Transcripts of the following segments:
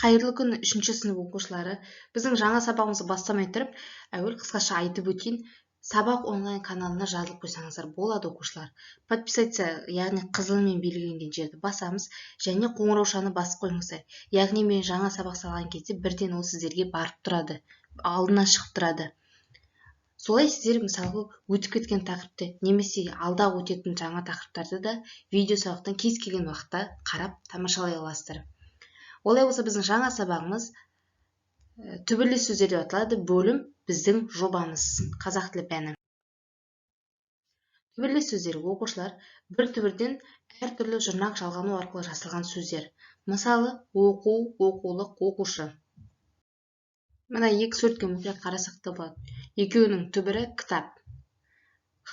Қайырлы күн, 3-ші сынып оқушылары. Біздің жаңа сабағымызды бастамай тұрып, әуел қысқаша айтып өтейін. Сабақ онлайн каналына жазылып қойсаңыздар болады оқушылар. Подписаться, яғни қызылмен белгіленген жерді басамыз, және қоңыраушаны басып қойыңыздар. Яғни мен жаңа сабақ салған кезде бірден ол сіздерге барып тұрады, алдынан шығып тұрады. Солай сіздер мысалы өтіп кеткен тақырыпты немесе алда өтетін жаңа тақырыптарды да видео сабақтан кез келген уақытта қарап тамашалай аласыздар. Олай болса біздің жаңа сабағымыз түбірлес сөздер деп аталады, бөлім біздің жобамыз қазақ тілі пәні. Түбірлес сөздер оқушылар бір түбірден әртүрлі жұрнақ жалғану арқылы жасалған сөздер. Мысалы, оқу, оқулық, оқушы. Мына екі суретке мұқият қарасақ та болады. Екеуінің түбірі кітап.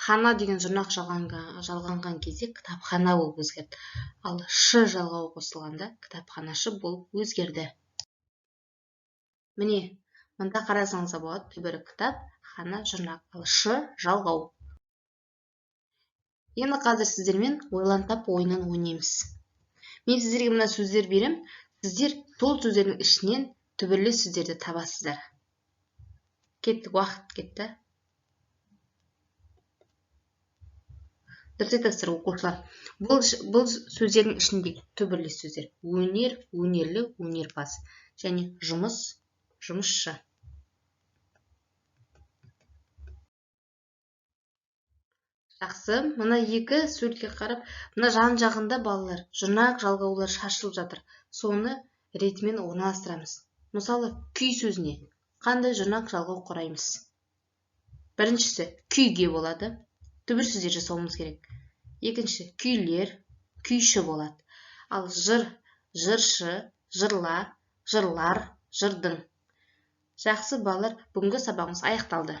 Хана деген жұрнақ жалғанған кезде кітапхана болып өзгерді. Ал ш жалғауы қосылғанда кітапханашы болып өзгерді. Міне, мында қарасаңыз болады, түбірі кітап, хана жұрнақ, ал ш жалғау. Енді қазір сіздермен ойлантап ойынын ойнаймыз. Мен сіздерге мына сөздер берем, сіздер сол сөздердің ішінен түбірлес сөздерді табасыздар. Кеттік, уақыт кетті. Дұрыс айтасыздар оқушылар. Бұл сөздердің ішіндегі түбірлес сөздер: өнер, өнерлі, өнерпаз және жұмыс, жұмысшы. Жақсы, мына екі суретке қарап, мына жан жағында балалар жұрнақ жалғаулар шашылып жатыр. Соны ретімен орналастырамыз. Мысалы, күй сөзіне қандай жұрнақ жалғау құраймыз? Біріншісі күйге болады. Түбір сөздер жасауымыз керек. Екінші күйлер, күйші болады. Ал жыр, жыршы, жырлар, жырлар, жырдың. Жақсы балалар, бүгінгі сабағымыз аяқталды.